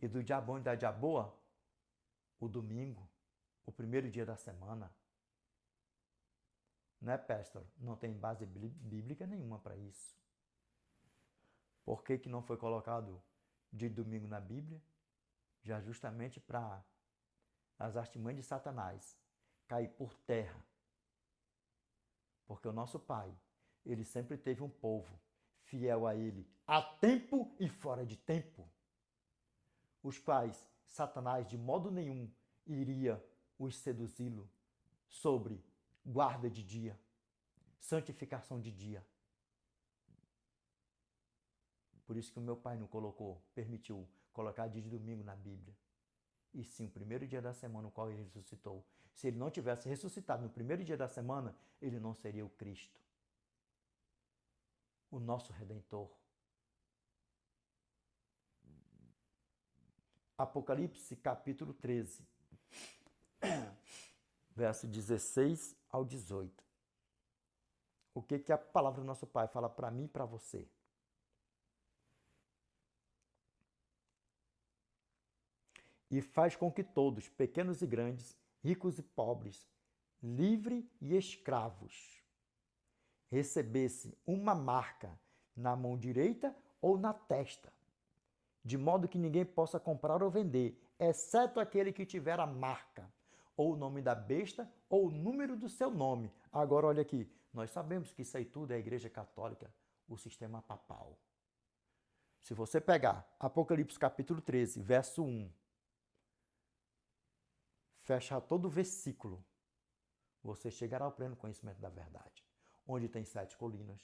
E do dia bom e da dia boa, o domingo, o primeiro dia da semana. Né, pastor? Não tem base bíblica nenhuma para isso. Por que não foi colocado dia de domingo na Bíblia? Já justamente para as artimanhas de Satanás cair por terra. Porque o nosso Pai, ele sempre teve um povo fiel a ele, a tempo e fora de tempo, os quais Satanás de modo nenhum iria os seduzi-lo sobre guarda de dia, santificação de dia. Por isso que o meu pai não permitiu colocar dia de domingo na Bíblia. E sim, o primeiro dia da semana no qual ele ressuscitou. Se ele não tivesse ressuscitado no primeiro dia da semana, ele não seria o Cristo, o nosso Redentor. Apocalipse capítulo 13, verso 16 ao 18. O que a palavra do nosso Pai fala para mim e para você? E faz com que todos, pequenos e grandes, ricos e pobres, livres e escravos, recebesse uma marca na mão direita ou na testa, de modo que ninguém possa comprar ou vender, exceto aquele que tiver a marca, ou o nome da besta, ou o número do seu nome. Agora, olha aqui, nós sabemos que isso aí tudo é a Igreja Católica, o sistema papal. Se você pegar Apocalipse capítulo 13, verso 1, fecha todo o versículo, você chegará ao pleno conhecimento da verdade, onde tem 7 colinas,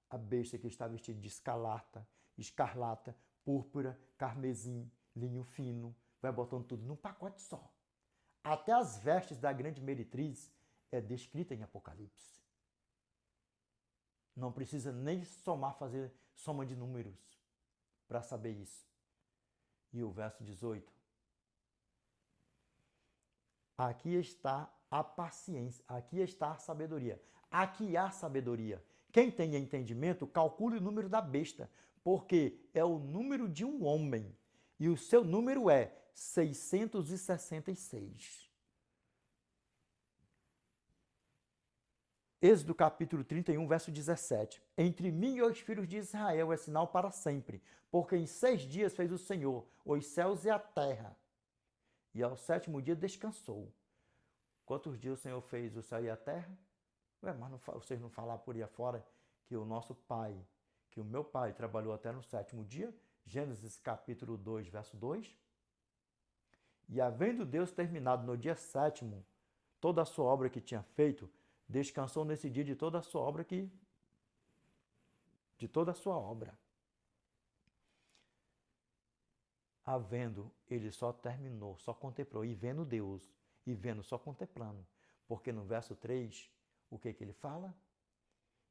a besta que está vestida de escarlata, púrpura, carmesim, linho fino, vai botando tudo num pacote só. Até as vestes da grande meretriz é descrita em Apocalipse. Não precisa nem fazer soma de números para saber isso. E o verso 18. Aqui está a paciência, aqui está a sabedoria. Aqui há sabedoria. Quem tem entendimento, calcule o número da besta, porque é o número de um homem. E o seu número é 666. Êxodo capítulo 31, verso 17. Entre mim e os filhos de Israel é sinal para sempre, porque em 6 dias fez o Senhor os céus e a terra, e ao 7º dia descansou. Quantos dias o Senhor fez o céu e a terra? Ué, mas vocês não falaram por aí afora que o nosso Pai, que o meu Pai trabalhou até no 7º dia? Gênesis capítulo 2, verso 2. E havendo Deus terminado no dia 7º toda a sua obra que tinha feito, descansou nesse dia de toda a sua obra Havendo, ele só terminou, só contemplou, e vendo Deus, e vendo só contemplando. Porque no verso 3, o que ele fala?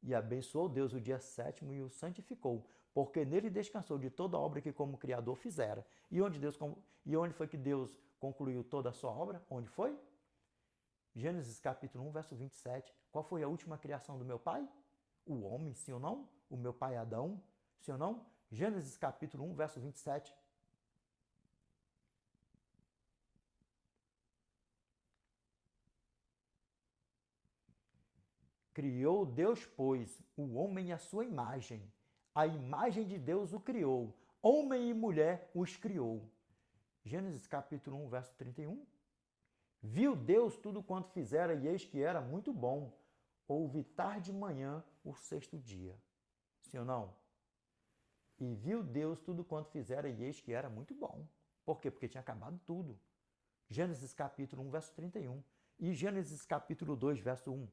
E abençoou Deus o dia 7º e o santificou, porque nele descansou de toda a obra que como Criador fizera. E onde foi que Deus concluiu toda a sua obra? Onde foi? Gênesis capítulo 1, verso 27. Qual foi a última criação do meu pai? O homem, sim ou não? O meu pai Adão, sim ou não? Gênesis capítulo 1, verso 27. Criou Deus, pois, o homem à sua imagem. A imagem de Deus o criou. Homem e mulher os criou. Gênesis capítulo 1, verso 31. Viu Deus tudo quanto fizera, e eis que era muito bom. Houve tarde de manhã o 6º dia. Sim ou não? E viu Deus tudo quanto fizera, e eis que era muito bom. Por quê? Porque tinha acabado tudo. Gênesis capítulo 1, verso 31. E Gênesis capítulo 2, verso 1.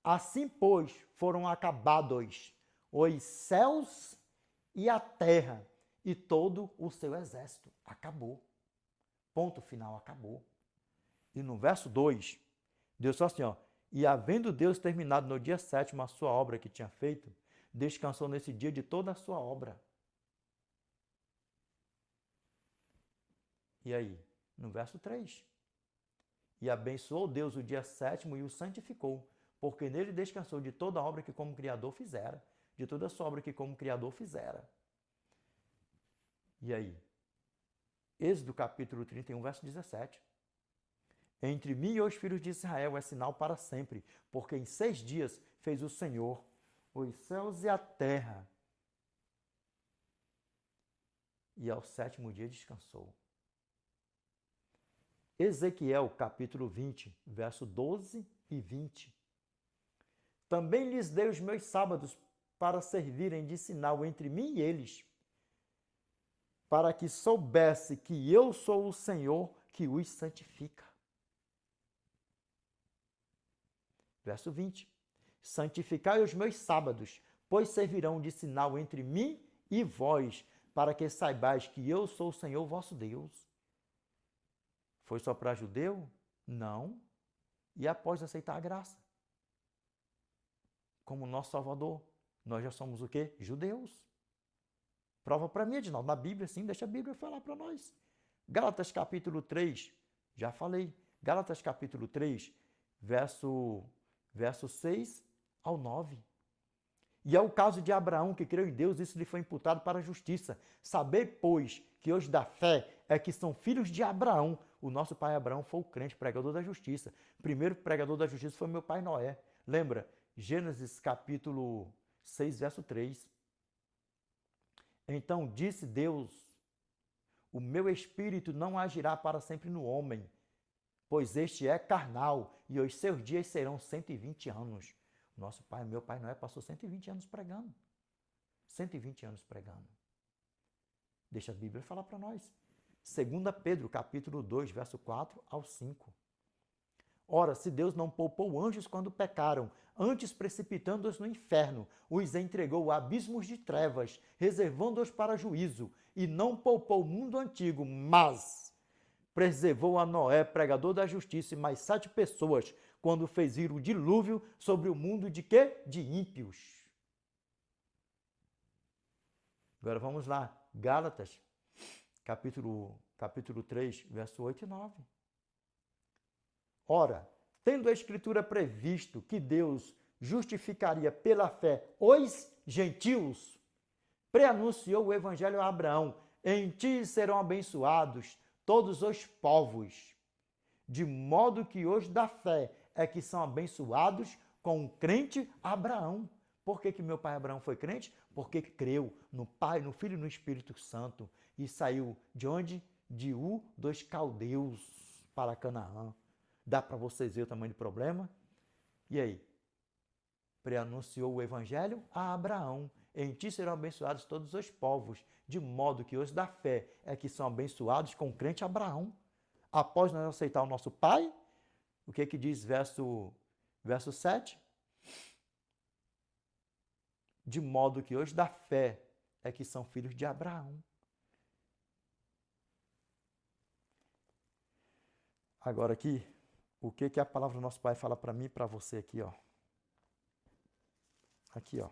Assim, pois, foram acabados os céus e a terra e todo o seu exército. Acabou. Ponto final, acabou. E no verso 2, Deus só assim, ó. E havendo Deus terminado no dia 7º a sua obra que tinha feito, descansou nesse dia de toda a sua obra. E aí? No verso 3. E abençoou Deus o dia 7º e o santificou, porque nele descansou de toda a obra que como Criador fizera. De toda a sua obra que como Criador fizera. E aí? Êxodo capítulo 31, verso 17. Entre mim e os filhos de Israel é sinal para sempre, porque em 6 dias fez o Senhor os céus e a terra, e ao 7º dia descansou. Ezequiel capítulo 20, verso 12 e 20. Também lhes dei os meus sábados para servirem de sinal entre mim e eles, para que soubesse que eu sou o Senhor que os santifica. Verso 20. Santificai os meus sábados, pois servirão de sinal entre mim e vós, para que saibais que eu sou o Senhor vosso Deus. Foi só para judeu? Não. E após aceitar a graça? Como nosso Salvador, nós já somos o quê? Judeus. Prova para mim, Edinaldo, na Bíblia, sim, deixa a Bíblia falar para nós. Gálatas capítulo 3, já falei. Gálatas capítulo 3, verso 6 ao 9. E é o caso de Abraão, que creu em Deus, isso lhe foi imputado para a justiça. Saber, pois, que os da fé é que são filhos de Abraão. O nosso pai Abraão foi o crente, pregador da justiça. O primeiro pregador da justiça foi meu pai Noé. Lembra? Gênesis capítulo 6, verso 3. Então disse Deus: o meu espírito não agirá para sempre no homem, pois este é carnal, e os seus dias serão 120 anos. Nosso pai, meu pai Noé, passou 120 anos pregando. 120 anos pregando. Deixa a Bíblia falar para nós. 2 Pedro, capítulo 2, verso 4 ao 5. Ora, se Deus não poupou anjos quando pecaram, antes precipitando-os no inferno, os entregou a abismos de trevas, reservando-os para juízo, e não poupou o mundo antigo, mas preservou a Noé, pregador da justiça, e mais 7 pessoas, quando fez vir o dilúvio sobre o mundo de quê? De ímpios. Agora vamos lá, Gálatas, capítulo 3, verso 8 e 9. Ora, tendo a Escritura previsto que Deus justificaria pela fé os gentios, preanunciou o Evangelho a Abraão: em ti serão abençoados todos os povos, de modo que os da fé é que são abençoados com o crente Abraão. Por que meu pai Abraão foi crente? Porque creu no Pai, no Filho e no Espírito Santo e saiu de onde? De Ur dos Caldeus para Canaã. Dá para vocês verem o tamanho do problema? E aí? Preanunciou o Evangelho a Abraão: em ti serão abençoados todos os povos, de modo que os da fé é que são abençoados com o crente Abraão. Após nós aceitar o nosso pai, o que diz verso 7? De modo que os da fé é que são filhos de Abraão. Agora aqui, o que a palavra do nosso pai fala para mim e para você aqui, ó. Aqui, ó.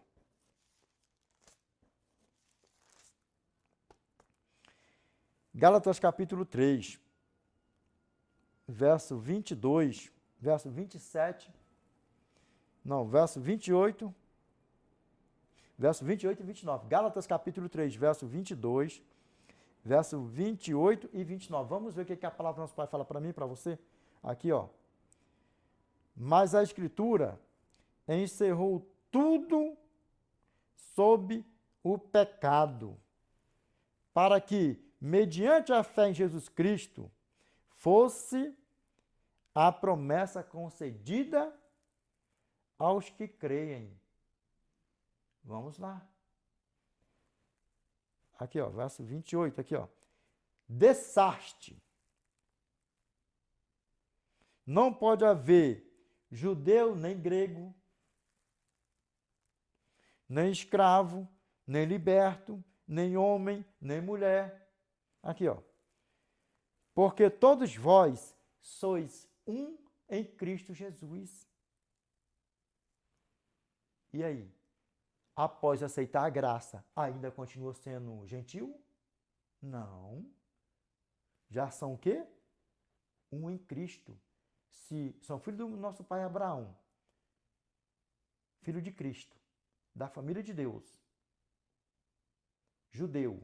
Gálatas capítulo 3, verso 22, verso 27, não, verso 28, verso 28 e 29. Gálatas capítulo 3, verso 22, verso 28 e 29. Vamos ver o que a palavra do nosso pai fala para mim e para você? Aqui, ó. Mas a Escritura encerrou tudo sob o pecado, para que, mediante a fé em Jesus Cristo, fosse a promessa concedida aos que creem. Vamos lá. Aqui, ó, verso 28, aqui, ó. Dessaste. Não pode haver judeu nem grego, nem escravo, nem liberto, nem homem, nem mulher. Aqui, ó. Porque todos vós sois um em Cristo Jesus. E aí? Após aceitar a graça, ainda continua sendo gentil? Não. Já são o quê? Um em Cristo. Se são filhos do nosso pai Abraão, filho de Cristo, da família de Deus, judeu,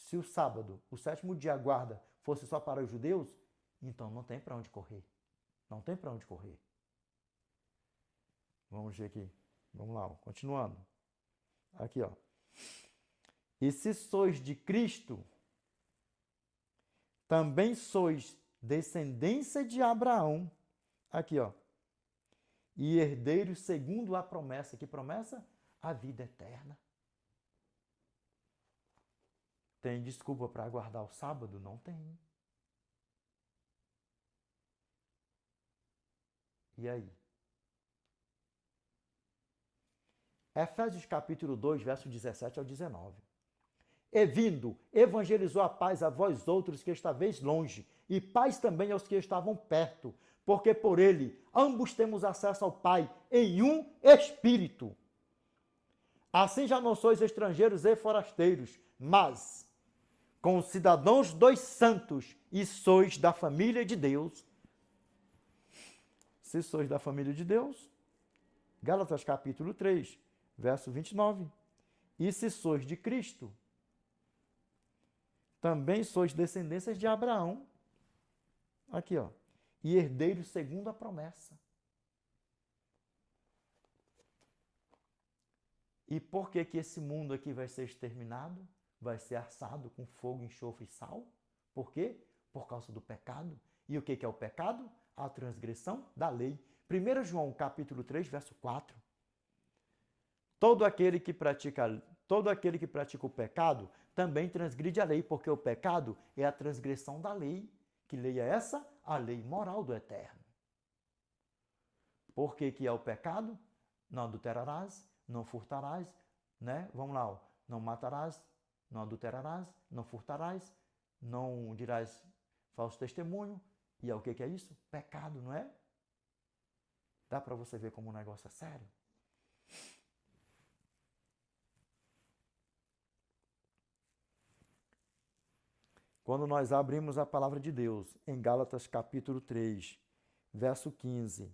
Se o sábado, o sétimo dia a guarda, fosse só para os judeus, então não tem para onde correr. Não tem para onde correr. Vamos ver aqui. Vamos lá, ó. Continuando. Aqui, ó. E se sois de Cristo, também sois descendência de Abraão. Aqui, ó. E herdeiros segundo a promessa. Que promessa? A vida eterna. Tem desculpa para guardar o sábado? Não tem. E aí? Efésios capítulo 2, verso 17 ao 19. E vindo, evangelizou a paz a vós outros que estáveis longe, e paz também aos que estavam perto, porque por ele ambos temos acesso ao Pai em um Espírito. Assim já não sois estrangeiros e forasteiros, mas concidadãos dos santos, e sois da família de Deus. Se sois da família de Deus, Gálatas capítulo 3, verso 29. E se sois de Cristo, também sois descendências de Abraão. Aqui, ó. E herdeiros segundo a promessa. E por que que esse mundo aqui vai ser exterminado? Vai ser assado com fogo, enxofre e sal? Por quê? Por causa do pecado. E o que é o pecado? A transgressão da lei. 1 João capítulo 3, verso 4. Todo aquele que pratica o pecado também transgride a lei, porque o pecado é a transgressão da lei. Que lei é essa? A lei moral do Eterno. Por que que é o pecado? Não adulterarás, não furtarás, né? Vamos lá, ó. Não matarás, não adulterarás, não furtarás, não dirás falso testemunho. E é o que que é isso? Pecado, não é? Dá para você ver como o negócio é sério? Quando nós abrimos a palavra de Deus em Gálatas capítulo 3, verso 15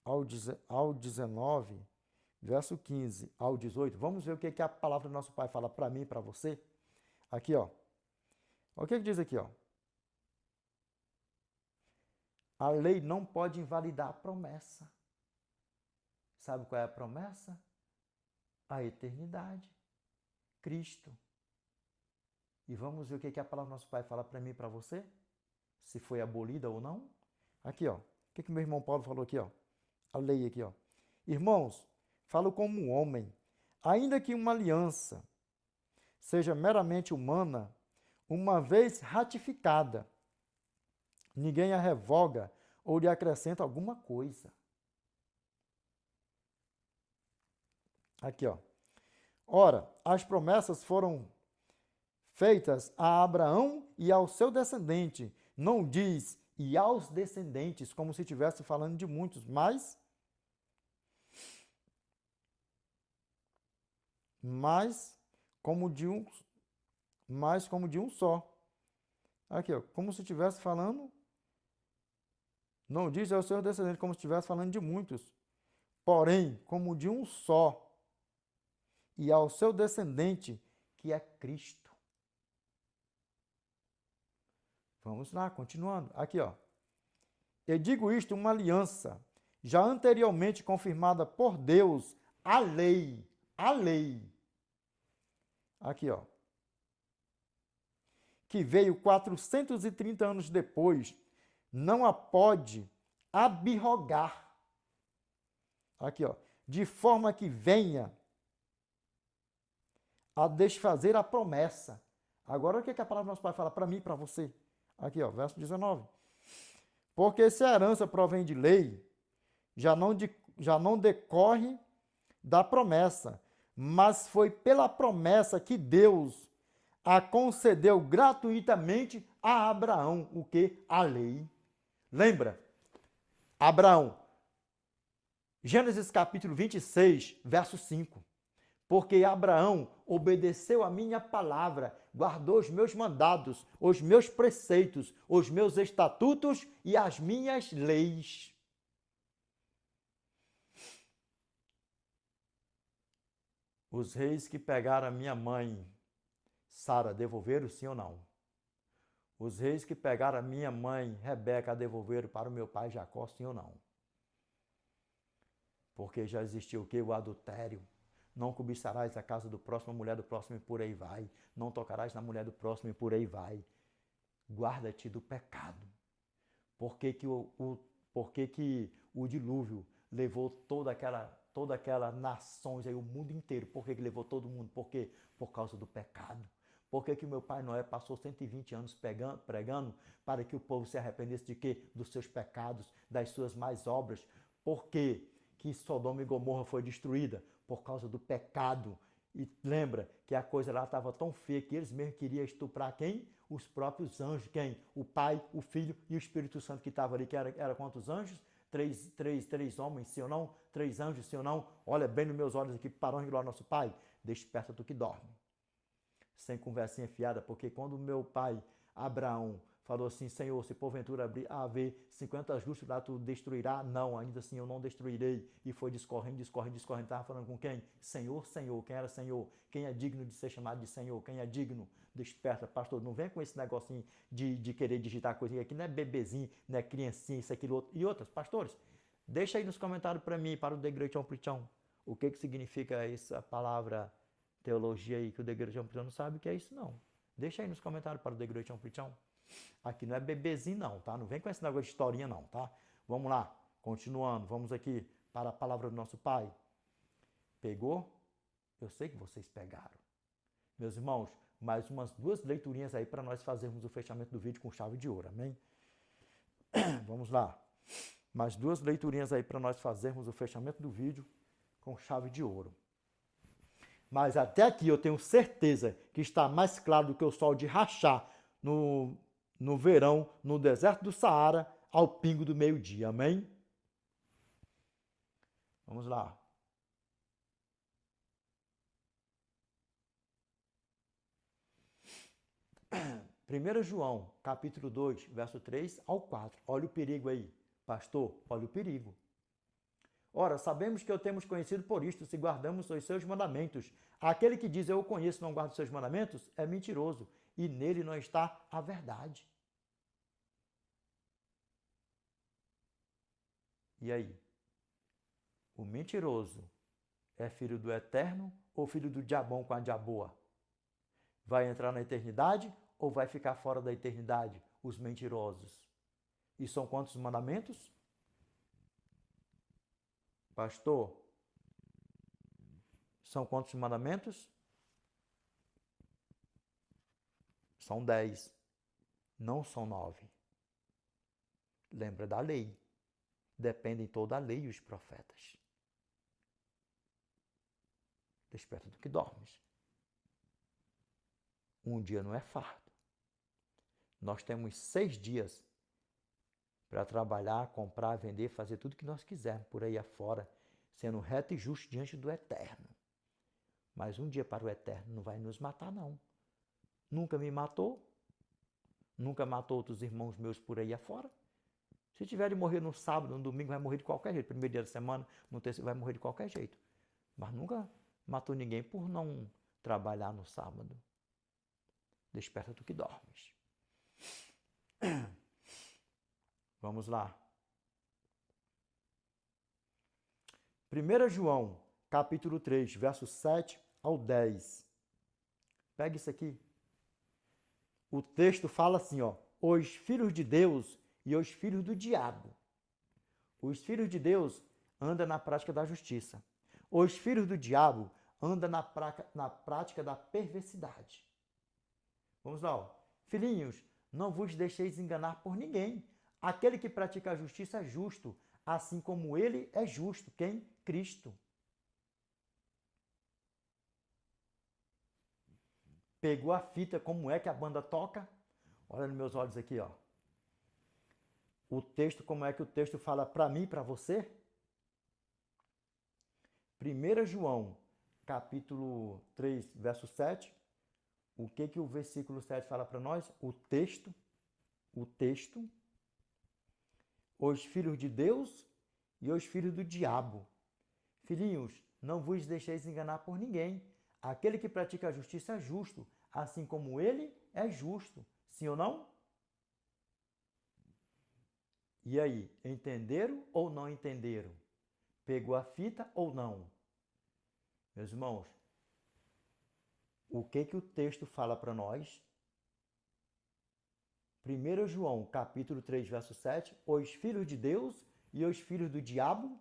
ao 19, verso 15 ao 18, vamos ver o que a palavra do nosso Pai fala para mim e para você. Aqui, ó. O que diz aqui, ó? A lei não pode invalidar a promessa. Sabe qual é a promessa? A eternidade. Cristo. E vamos ver o que a palavra do nosso Pai fala para mim e para você? Se foi abolida ou não? Aqui, ó. O que meu irmão Paulo falou aqui, ó? A lei aqui, ó. Irmãos, falo como um homem. Ainda que uma aliança seja meramente humana, uma vez ratificada, ninguém a revoga ou lhe acrescenta alguma coisa. Aqui, ó. Ora, as promessas foram feitas a Abraão e ao seu descendente. Não diz e aos descendentes, como se estivesse falando de muitos, mas como de um só. Aqui, ó, como se estivesse falando, não diz aos seus descendentes, como se estivesse falando de muitos, porém, como de um só, e ao seu descendente, que é Cristo. Vamos lá, continuando. Aqui, ó. Eu digo isto, uma aliança, já anteriormente confirmada por Deus, a lei. Aqui, ó. Que veio 430 anos depois, não a pode abrogar. Aqui, ó. De forma que venha a desfazer a promessa. Agora, o que a palavra do nosso Pai fala para mim e para você? Aqui, ó, verso 19. Porque se a herança provém de lei, já não decorre da promessa, mas foi pela promessa que Deus a concedeu gratuitamente a Abraão. O que? A lei. Lembra? Abraão. Gênesis capítulo 26, verso 5. Porque Abraão obedeceu a minha palavra, guardou os meus mandados, os meus preceitos, os meus estatutos e as minhas leis. Os reis que pegaram a minha mãe, Sara, devolveram sim ou não? Os reis que pegaram a minha mãe, Rebeca, devolveram para o meu pai Jacó, sim ou não? Porque já existiu o quê? O adultério. Não cobiçarás a casa do próximo, a mulher do próximo e por aí vai. Não tocarás na mulher do próximo e por aí vai. Guarda-te do pecado. Por que que o dilúvio levou toda aquela nações aí, o mundo inteiro? Por que levou todo mundo? Por quê? Por causa do pecado. Por que o meu pai Noé passou 120 anos pregando para que o povo se arrependesse de quê? Dos seus pecados, das suas más obras. Por que Sodoma e Gomorra foi destruída? Por causa do pecado. E lembra que a coisa lá estava tão feia que eles mesmos queriam estuprar quem? Os próprios anjos. Quem? O Pai, o Filho e o Espírito Santo que estava ali. Que era quantos anjos? Três homens, sim ou não? 3 anjos, sim ou não? Olha bem nos meus olhos aqui, para onde glória nosso Pai. Desperta tu que dorme. Sem conversinha fiada, porque quando meu pai Abraão falou assim, Senhor, se porventura haver 50 justos lá, tu destruirá? Não, ainda assim eu não destruirei. E foi discorrendo. Estava falando com quem? Senhor, Senhor. Quem era Senhor? Quem é digno de ser chamado de Senhor? Quem é digno? Desperta, pastor. Não vem com esse negocinho de querer digitar coisa aqui. Não é bebezinho, não é criancinha, isso, aquilo, outro. E outras, pastores, deixa aí nos comentários para mim, para o The Great Amplichão, o que significa essa palavra teologia aí que o The Great Amplichão não sabe o que é isso, não. Deixa aí nos comentários para o The Great Amplichão. Aqui não é bebezinho, não, tá? Não vem com esse negócio de historinha, não, tá? Vamos lá, continuando. Vamos aqui para a palavra do nosso Pai. Pegou? Eu sei que vocês pegaram. Meus irmãos, mais umas 2 leiturinhas aí para nós fazermos o fechamento do vídeo com chave de ouro, amém? Vamos lá. Mais 2 leiturinhas aí para nós fazermos o fechamento do vídeo com chave de ouro. Mas até aqui eu tenho certeza que está mais claro do que o sol de rachar no verão, no deserto do Saara, ao pingo do meio-dia. Amém? Vamos lá. Primeiro João, capítulo 2, verso 3 ao 4. Olha o perigo aí. Pastor, olha o perigo. Ora, sabemos que o temos conhecido por isto, se guardamos os seus mandamentos. Aquele que diz eu o conheço e não guarda os seus mandamentos é mentiroso, e nele não está a verdade. E aí? O mentiroso é filho do eterno ou filho do diabão com a diaboa? Vai entrar na eternidade ou vai ficar fora da eternidade? Os mentirosos. E são quantos mandamentos? Pastor, são quantos mandamentos? São 10. Não são 9. Lembra da lei. Dependem toda a lei e os profetas. Desperta do que dormes. Um dia não é fardo. Nós temos 6 dias para trabalhar, comprar, vender, fazer tudo que nós quisermos por aí afora, sendo reto e justo diante do Eterno. Mas um dia para o Eterno não vai nos matar, não. Nunca me matou, nunca matou outros irmãos meus por aí afora. Se tiver de morrer no sábado, no domingo, vai morrer de qualquer jeito. Primeiro dia da semana, no terceiro, vai morrer de qualquer jeito. Mas nunca matou ninguém por não trabalhar no sábado. Desperta tu que dormes. Vamos lá. 1 João, capítulo 3, versos 7 ao 10. Pega isso aqui. O texto fala assim, ó. Os filhos de Deus e os filhos do diabo. Os filhos de Deus andam na prática da justiça. Os filhos do diabo andam na prática da perversidade. Vamos lá, ó. Filhinhos, não vos deixeis enganar por ninguém. Aquele que pratica a justiça é justo, assim como ele é justo. Quem? Cristo. Pegou a fita, como é que a banda toca? Olha nos meus olhos aqui, ó. O texto, como é que o texto fala para mim e para você? 1 João, capítulo 3, verso 7. O que o versículo 7 fala para nós? O texto, os filhos de Deus e os filhos do diabo. Filhinhos, Não vos deixeis enganar por ninguém. Aquele que pratica a justiça é justo, assim como ele é justo. Sim ou não? E aí, entenderam ou não entenderam? Pegou a fita ou não? Meus irmãos, o que o texto fala para nós? 1 João, capítulo 3, verso 7, os filhos de Deus e os filhos do diabo